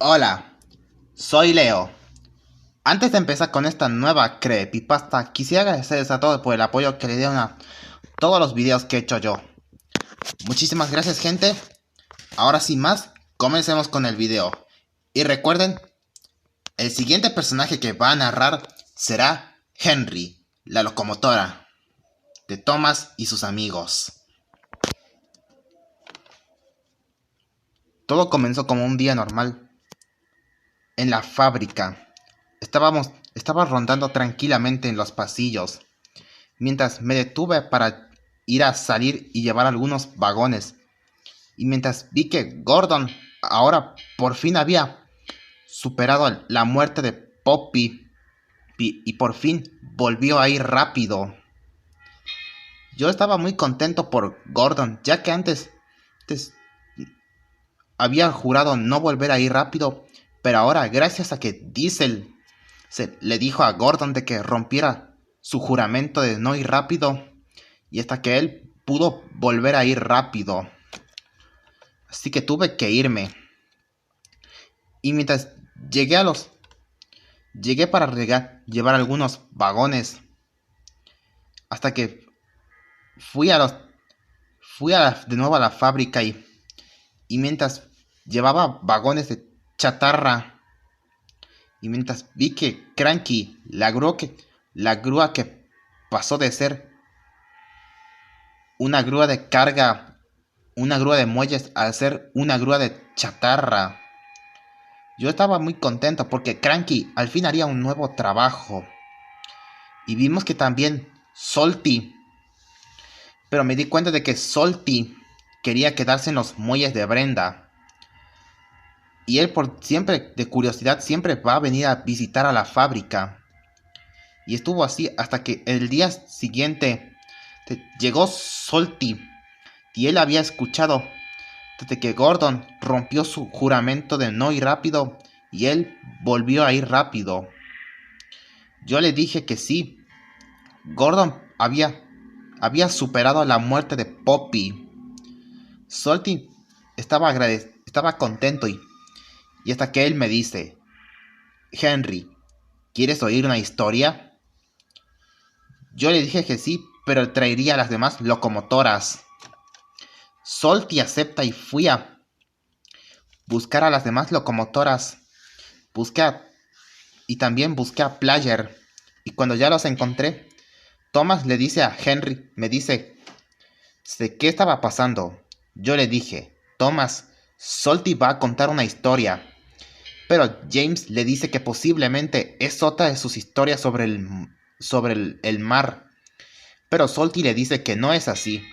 Hola, soy Leo. Antes de empezar con esta nueva creepypasta, quisiera agradecerles a todos por el apoyo que le dieron a todos los videos que he hecho yo. Muchísimas gracias, gente. Ahora sin más, comencemos con el video. Y recuerden, el siguiente personaje que va a narrar será Henry, la locomotora de Thomas y sus amigos. Todo comenzó como un día normal en la fábrica. Estaba rondando tranquilamente en los pasillos, mientras me detuve para ir a salir y llevar algunos vagones. Y mientras vi que Gordon ahora por fin había superado la muerte de Poppy y por fin volvió a ir rápido. Yo estaba muy contento por Gordon, ya que antes había jurado no volver a ir rápido, pero ahora gracias a que Diesel le dijo a Gordon de que rompiera su juramento de no ir rápido, y hasta que él pudo volver a ir rápido. Así que tuve que irme. Y mientras llegué para llevar algunos vagones, hasta que de nuevo a la fábrica, y mientras llevaba vagones de chatarra, y mientras vi que Cranky, la grúa que pasó de ser una grúa de carga, una grúa de muelles, a ser una grúa de chatarra, yo estaba muy contento porque Cranky al fin haría un nuevo trabajo. Y vimos que también Salty, pero me di cuenta de que Salty quería quedarse en los muelles de Brenda. Y él por siempre, de curiosidad, siempre va a venir a visitar a la fábrica. Y estuvo así hasta que el día siguiente llegó Salty. Y él había escuchado desde que Gordon rompió su juramento de no ir rápido. Y él volvió a ir rápido. Yo le dije que sí. Gordon había superado la muerte de Poppy. Salty estaba contento y hasta que él me dice: Henry, ¿quieres oír una historia? Yo le dije que sí, pero traería a las demás locomotoras. Salty acepta y fui a buscar a las demás locomotoras. Y también busqué a Player. Y cuando ya los encontré, Thomas le dice a Henry, me dice, ¿qué estaba pasando? Yo le dije: Thomas, Salty va a contar una historia. Pero James le dice que posiblemente es otra de sus historias sobre el mar. Pero Salty le dice que no es así.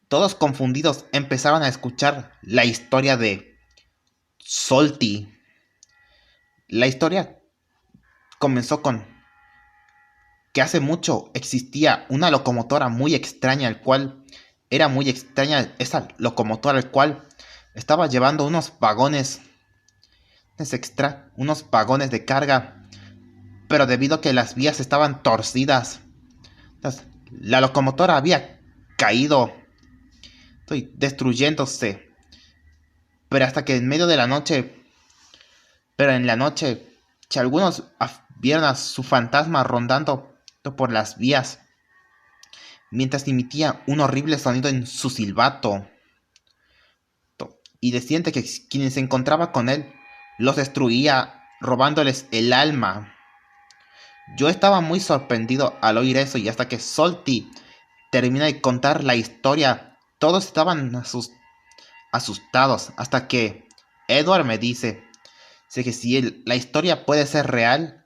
Todos confundidos empezaron a escuchar la historia de Salty. La historia comenzó con que hace mucho existía una locomotora muy extraña, era muy extraña esa locomotora, el cual estaba llevando unos vagones de carga, pero debido a que las vías estaban torcidas, la locomotora había caído, destruyéndose. Pero hasta que en medio de la noche, pero en la noche, que algunos vieron a su fantasma rondando por las vías, mientras emitía un horrible sonido en su silbato, y decían que quienes se encontraba con él los destruía, robándoles el alma. Yo estaba muy sorprendido al oír eso, y hasta que Salty termina de contar la historia, todos estaban asustados, hasta que Edward me dice que si la historia puede ser real,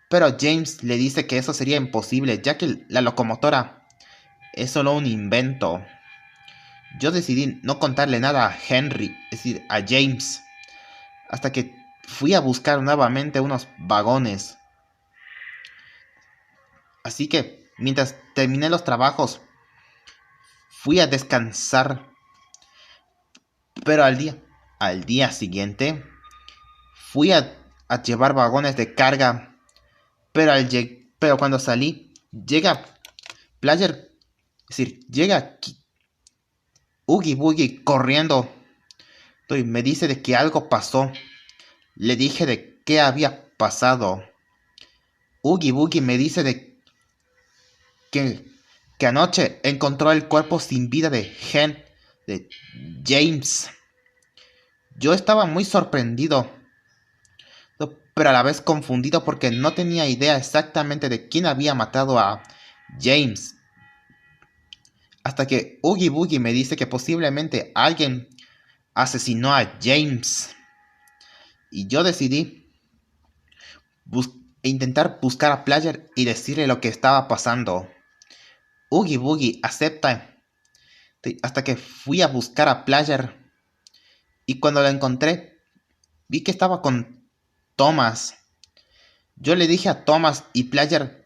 pero James le dice que eso sería imposible, ya que la locomotora es solo un invento. Yo decidí no contarle nada a Henry, es decir, a James, hasta que fui a buscar nuevamente unos vagones. Así que, mientras terminé los trabajos, fui a descansar. Pero al día siguiente, fui a llevar vagones de carga. Pero cuando salí, llega Player, es decir, llega Oogie Boogie corriendo. Me dice de que algo pasó. Le dije de qué había pasado. Oogie Boogie me dice que, que anoche encontró el cuerpo sin vida de James. Yo estaba muy sorprendido, pero a la vez confundido porque no tenía idea exactamente de quién había matado a James. Hasta que Oogie Boogie me dice que posiblemente alguien asesinó a James. Y yo decidí intentar buscar a Player y decirle lo que estaba pasando. Oogie Boogie acepta hasta que fui a buscar a Player. Y cuando lo encontré, vi que estaba con Thomas. Yo le dije a Thomas y Player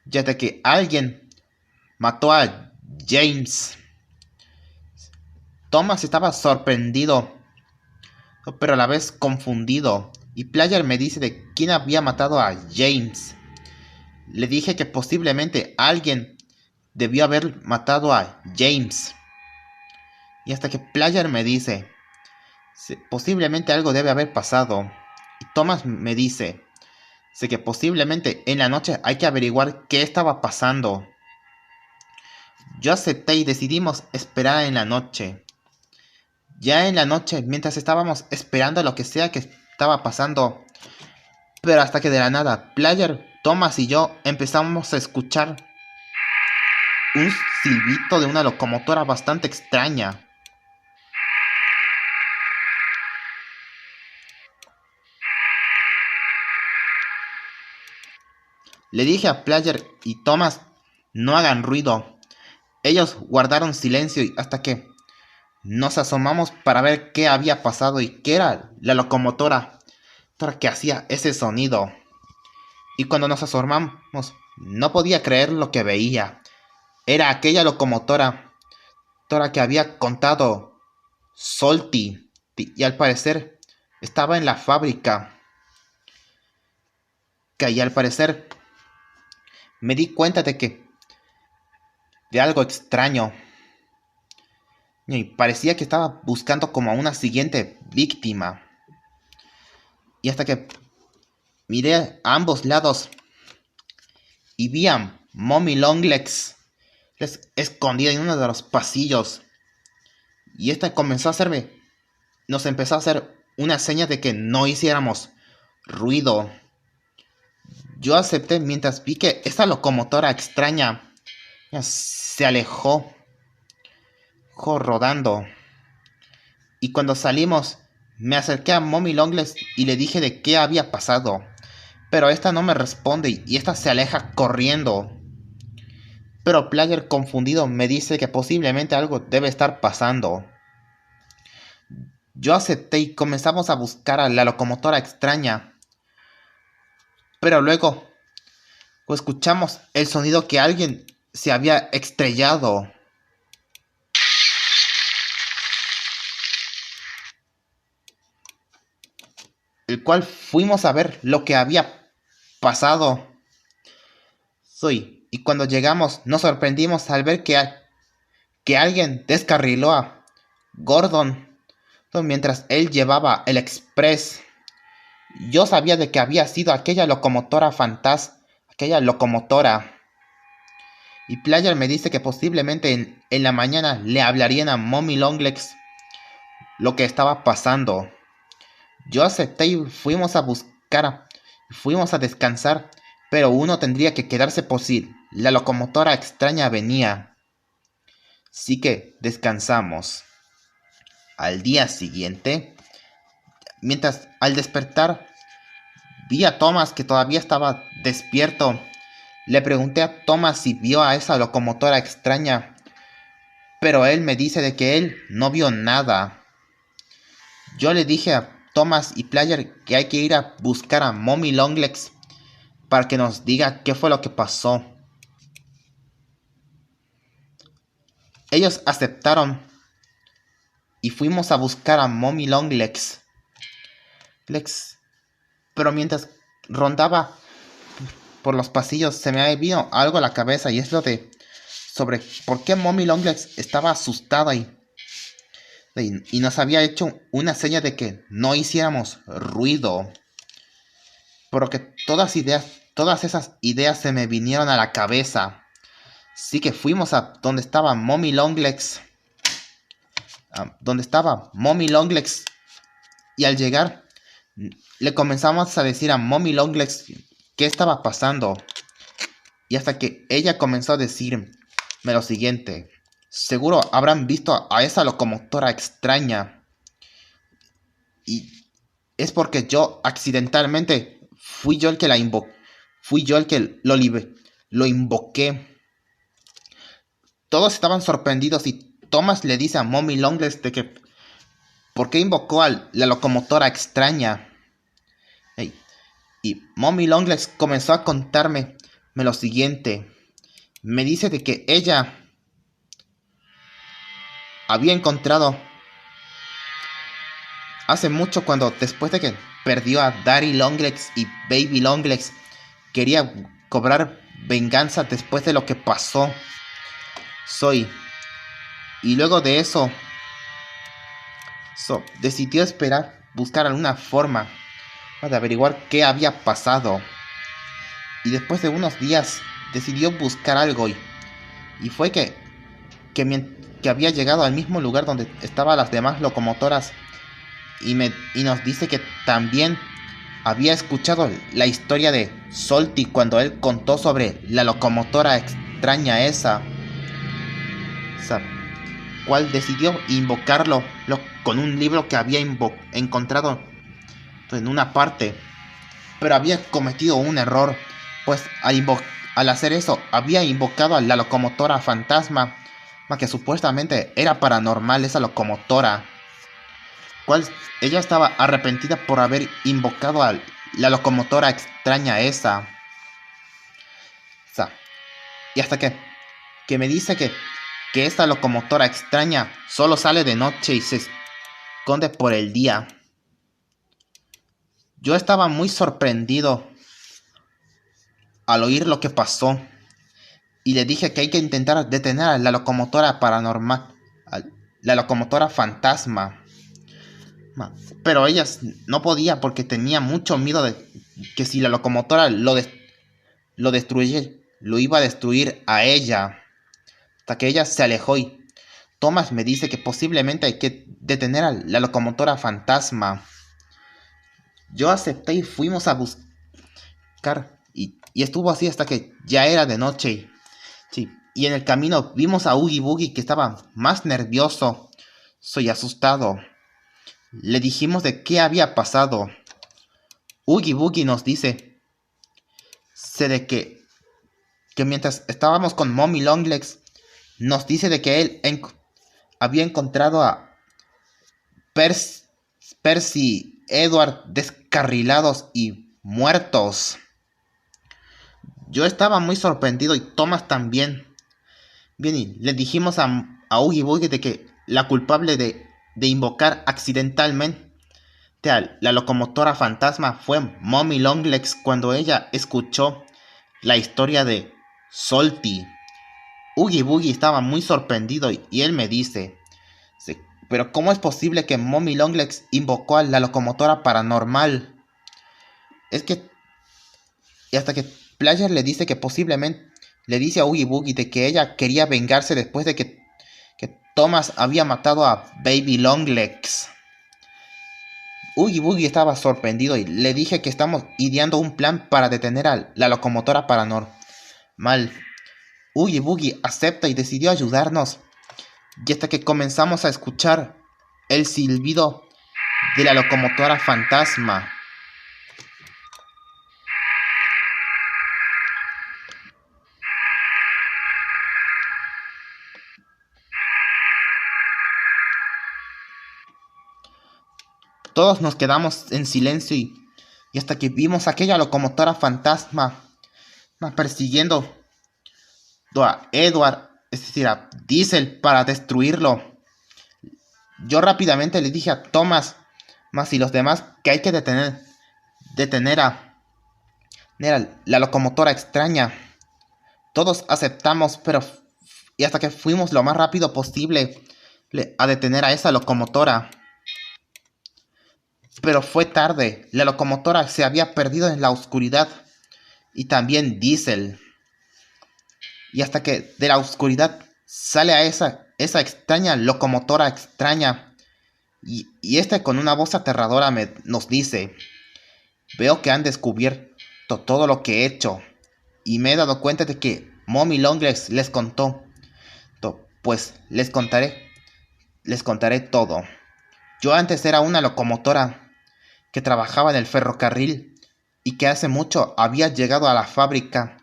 ya de que alguien mató a James. Thomas estaba sorprendido, pero a la vez confundido. Y Player me dice de quién había matado a James. Le dije que posiblemente alguien debió haber matado a James. Y hasta que Player me dice, posiblemente algo debe haber pasado. Y Thomas me dice, sé que posiblemente en la noche hay que averiguar qué estaba pasando. Yo acepté y decidimos esperar en la noche. Ya en la noche, mientras estábamos esperando lo que sea que estaba pasando, pero hasta que de la nada, Player, Thomas y yo empezamos a escuchar un silbito de una locomotora bastante extraña. Le dije a Player y Thomas, no hagan ruido. Ellos guardaron silencio y hasta que nos asomamos para ver qué había pasado y qué era la locomotora que hacía ese sonido. Y cuando nos asomamos, no podía creer lo que veía. Era aquella locomotora que había contado Salty y al parecer estaba en la fábrica. Y al parecer me di cuenta de algo extraño. Y parecía que estaba buscando como a una siguiente víctima. Y hasta que miré a ambos lados y vi a Mommy Longlegs escondida en uno de los pasillos. Y esta nos empezó a hacer una seña de que no hiciéramos ruido. Yo acepté mientras vi que esta locomotora extraña se alejó rodando. Y cuando salimos, me acerqué a Mommy Longlegs y le dije de qué había pasado. Pero esta no me responde y esta se aleja corriendo. Pero Player confundido me dice que posiblemente algo debe estar pasando. Yo acepté y comenzamos a buscar a la locomotora extraña. Pero luego escuchamos el sonido que alguien se había estrellado. El cual fuimos a ver lo que había pasado. Y cuando llegamos nos sorprendimos al ver que alguien descarriló a Gordon mientras él llevaba el express. Yo sabía de que había sido aquella locomotora aquella locomotora. Y Player me dice que posiblemente en la mañana le hablarían a Mommy Longlegs lo que estaba pasando. Yo acepté y fuimos a descansar, pero uno tendría que quedarse por si la locomotora extraña venía. Así que descansamos. Al día siguiente, mientras al despertar vi a Thomas que todavía estaba despierto. Le pregunté a Thomas si vio a esa locomotora extraña, pero él me dice de que él no vio nada. Yo le dije a Thomas y Player que hay que ir a buscar a Mommy Longlegs para que nos diga qué fue lo que pasó. Ellos aceptaron y fuimos a buscar a Mommy Longlegs. Pero mientras rondaba por los pasillos se me vino algo a la cabeza y es sobre por qué Mommy Longlegs estaba asustada y Y nos había hecho una seña de que no hiciéramos ruido. Por lo que todas esas ideas se me vinieron a la cabeza. Así que fuimos a donde estaba Mommy Longlegs. Y al llegar, le comenzamos a decir a Mommy Longlegs qué estaba pasando. Y hasta que ella comenzó a decirme lo siguiente. Seguro habrán visto a esa locomotora extraña. Y es porque yo accidentalmente fui yo el que fui yo el que lo invoqué. Todos estaban sorprendidos y Thomas le dice a Mommy Longlegs de que ¿por qué invocó a la locomotora extraña? Y Mommy Longlegs comenzó a contarme lo siguiente. Me dice de que ella había encontrado hace mucho cuando después de que perdió a Daddy Longlegs y Baby Longlegs, quería cobrar venganza después de lo que pasó. Y luego de eso, decidió buscar alguna forma de averiguar qué había pasado. Y después de unos días decidió buscar algo y fue que había llegado al mismo lugar donde estaban las demás locomotoras y nos dice que también había escuchado la historia de Salty cuando él contó sobre la locomotora extraña esa cual decidió invocarlo con un libro que había encontrado en una parte, pero había cometido un error, pues al hacer eso había invocado a la locomotora fantasma, que supuestamente era paranormal esa locomotora, cual ella estaba arrepentida por haber invocado a la locomotora extraña esa. Y hasta que me dice que esta locomotora extraña solo sale de noche y se esconde por el día. Yo estaba muy sorprendido al oír lo que pasó y le dije que hay que intentar detener a la locomotora paranormal, a la locomotora fantasma. Pero ella no podía porque tenía mucho miedo de que si la locomotora lo destruyera, lo iba a destruir a ella. Hasta que ella se alejó y Thomas me dice que posiblemente hay que detener a la locomotora fantasma. Yo acepté y fuimos a buscar y estuvo así hasta que ya era de noche. Y en el camino vimos a Oogie Boogie que estaba más nervioso y asustado. Le dijimos de qué había pasado. Oogie Boogie nos dice de que mientras estábamos con Mommy Longlegs, nos dice de que él había encontrado a Percy Edward descarrilados y muertos. Yo estaba muy sorprendido y Thomas también. Bien, y le dijimos a Oogie Boogie de que la culpable de invocar accidentalmente a la locomotora fantasma fue Mommy Longlegs cuando ella escuchó la historia de Salty. Oogie Boogie estaba muy sorprendido y él me dice, pero ¿cómo es posible que Mommy Longlegs invocó a la locomotora paranormal? Es que... Y hasta que Player le dice que posiblemente le dice a Oogie Boogie de que ella quería vengarse después de que Thomas había matado a Baby Longlegs. Oogie Boogie estaba sorprendido y le dije que estamos ideando un plan para detener a la locomotora paranormal. Oogie Boogie acepta y decidió ayudarnos. Y hasta que comenzamos a escuchar el silbido de la locomotora fantasma. Todos nos quedamos en silencio y hasta que vimos aquella locomotora fantasma persiguiendo a Edward, es decir, a Diesel, para destruirlo. Yo rápidamente le dije a Thomas y los demás que hay que detener a la locomotora extraña. Todos aceptamos, y hasta que fuimos lo más rápido posible a detener a esa locomotora. Pero fue tarde. La locomotora se había perdido en la oscuridad. Y también Diesel. Y hasta que de la oscuridad sale a esa extraña locomotora extraña. Y este con una voz aterradora nos dice: veo que han descubierto todo lo que he hecho. Y me he dado cuenta de que Mommy Longlegs les contó. Pues les contaré todo. Yo antes era una locomotora que trabajaba en el ferrocarril y que hace mucho había llegado a la fábrica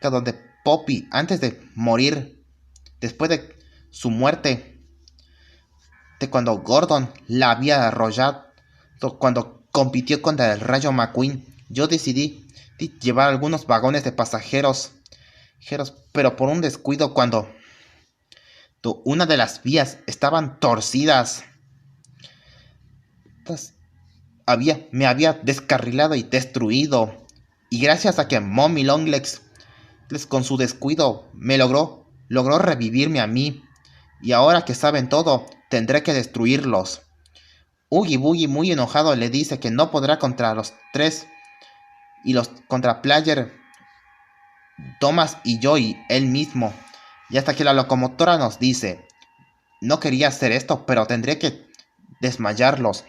donde Poppy, antes de morir, después de su muerte, de cuando Gordon la había arrollado, cuando compitió contra el Rayo McQueen, yo decidí llevar algunos vagones de pasajeros, pero por un descuido cuando una de las vías estaban torcidas, pues, me había descarrilado y destruido. Y gracias a que Mommy Longlegs, con su descuido, me logró revivirme a mí. Y ahora que saben todo, tendré que destruirlos. Oogie Boogie, muy enojado, le dice que no podrá contra los tres. Y contra Player, Thomas y yo y él mismo. Y hasta que la locomotora nos dice: no quería hacer esto, pero tendré que desmayarlos.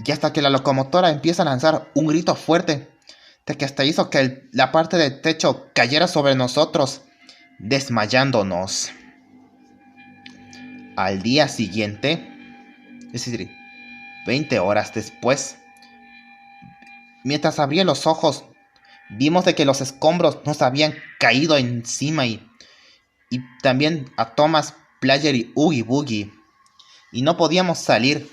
Y hasta que la locomotora empieza a lanzar un grito fuerte, de que hasta hizo que la parte del techo cayera sobre nosotros, desmayándonos. Al día siguiente, es decir, 20 horas después, mientras abría los ojos, vimos de que los escombros nos habían caído encima y también a Thomas, Player y Oogie Boogie. Y no podíamos salir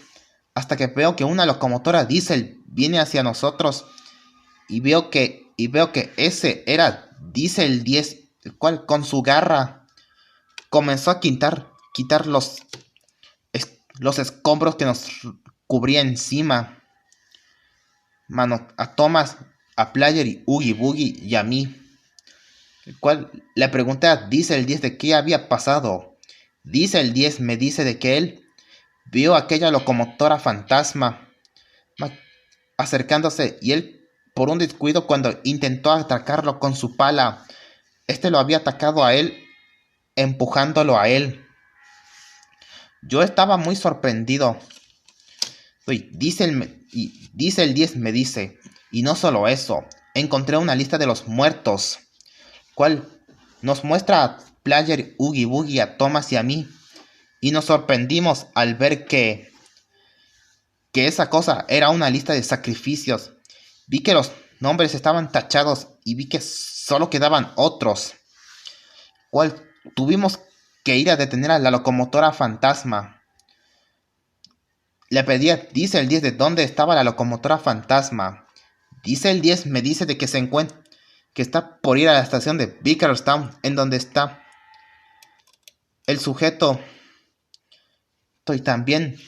hasta que veo que una locomotora Diesel viene hacia nosotros y veo que ese era Diesel 10, el cual con su garra comenzó a quitar los escombros que nos cubría encima. A Thomas, a Player y Oogie Boogie y a mí. El cual le pregunté a Diesel 10 de qué había pasado. Diesel 10 me dice de que él vio aquella locomotora fantasma acercándose y él, por un descuido, cuando intentó atacarlo con su pala, este lo había atacado a él, empujándolo a él. Yo estaba muy sorprendido. Diesel 10 me dice: y no solo eso, encontré una lista de los muertos, cual nos muestra a Player, Oogie Boogie, a Thomas y a mí, y nos sorprendimos al ver que esa cosa era una lista de sacrificios. Vi que los nombres estaban tachados y vi que solo quedaban otros, cual tuvimos que ir a detener a la locomotora fantasma. Le pedí a Diesel 10 de dónde estaba la locomotora fantasma. Diesel 10 me dice de que se encuentra, que está por ir a la estación de Bakerstown, en donde está el sujeto y también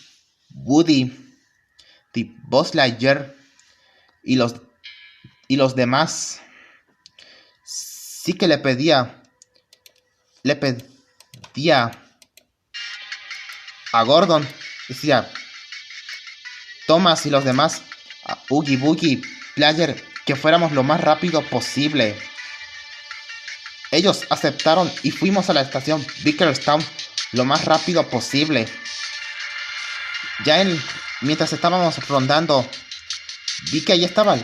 Woody, Buzz Lightyear y los demás. Sí que le pedía a Gordon, decía Thomas y los demás, a Oogie Boogie, Player, que fuéramos lo más rápido posible. Ellos aceptaron y fuimos a la estación Bakerstown lo más rápido posible. Mientras estábamos rondando, vi que ahí estábamos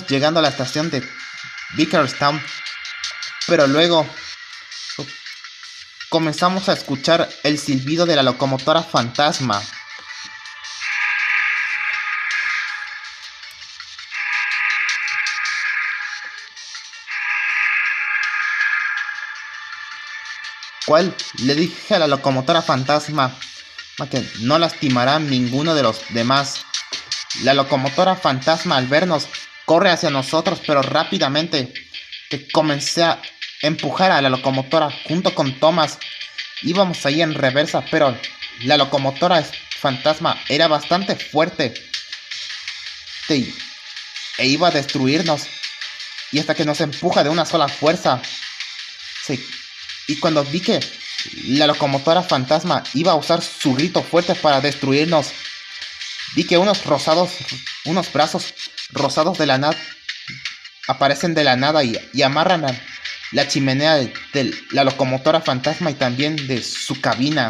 llegando a la estación de Bakerstown, pero luego comenzamos a escuchar el silbido de la locomotora fantasma. Cual le dije a la locomotora fantasma que no lastimará a ninguno de los demás. La locomotora fantasma, al vernos, corre hacia nosotros, pero rápidamente que comencé a empujar a la locomotora junto con Thomas. Íbamos ahí en reversa, pero la locomotora fantasma era bastante fuerte e iba a destruirnos. Y hasta que nos empuja de una sola fuerza. Sí. Y cuando vi que la locomotora fantasma iba a usar su grito fuerte para destruirnos. Vi que unos brazos rosados de la nada aparecen de la nada y amarran a la chimenea de la locomotora fantasma y también de su cabina.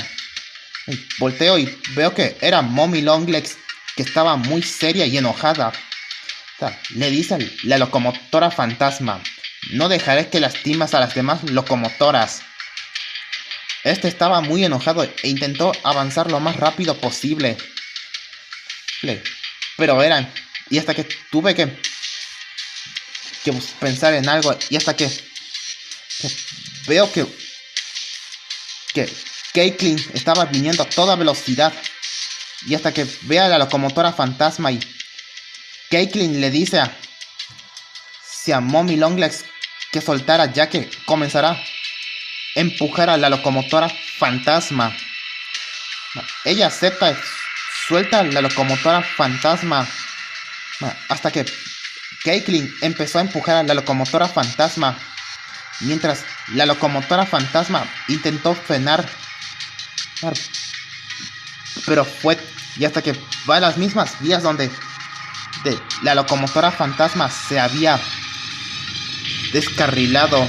Volteo y veo que era Mommy Longlegs, que estaba muy seria y enojada. O sea, le dice la locomotora fantasma: no dejaré que lastimes a las demás locomotoras. Este estaba muy enojado e intentó avanzar lo más rápido posible. Pero y hasta que tuve que pensar en algo, y hasta que veo que Caitlin estaba viniendo a toda velocidad, y hasta que vea a la locomotora fantasma, y Caitlin le dice a Mommy Longlegs que soltara, ya que comenzará a empujar a la locomotora fantasma. Ella acepta, suelta a la locomotora fantasma, hasta que Caitlin empezó a empujar a la locomotora fantasma, mientras la locomotora fantasma intentó frenar, pero y hasta que va a las mismas vías donde la locomotora fantasma se había descarrilado,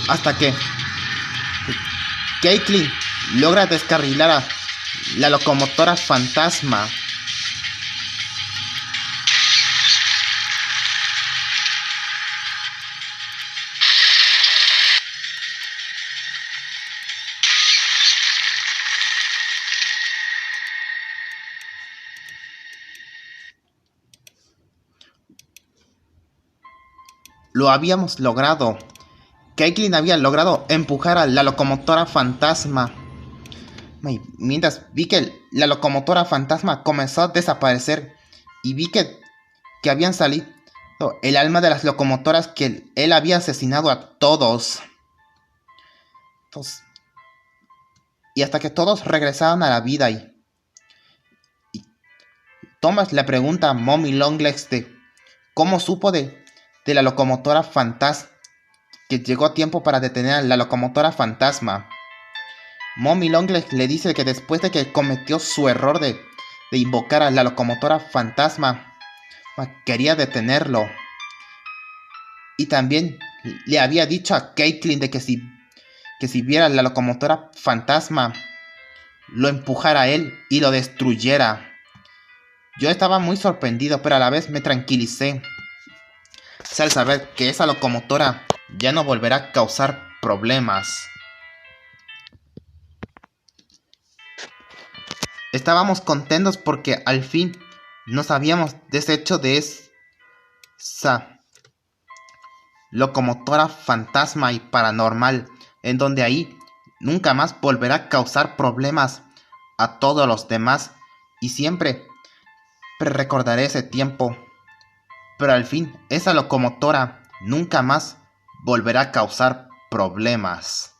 hasta que Caitlin logra descarrilar a la locomotora fantasma. Lo habíamos logrado. Caitlin había logrado empujar a la locomotora fantasma. Mientras vi que la locomotora fantasma comenzó a desaparecer, y vi que habían salido el alma de las locomotoras que él había asesinado a todos. Y hasta que todos regresaron a la vida, y Thomas le pregunta a Mommy Longlegs de cómo supo de la locomotora fantasma, que llegó a tiempo para detener a la locomotora fantasma. Mommy Longlegs le dice que después de que cometió su error de invocar a la locomotora fantasma, quería detenerlo. Y también le había dicho a Caitlin de que si viera la locomotora fantasma, lo empujara a él y lo destruyera. Yo estaba muy sorprendido, pero a la vez me tranquilicé al saber que esa locomotora ya no volverá a causar problemas. Estábamos contentos porque al fin nos habíamos deshecho de esa locomotora fantasma y paranormal, en donde ahí nunca más volverá a causar problemas a todos los demás, y siempre recordaré ese tiempo. Pero al fin esa locomotora nunca más volverá a causar problemas.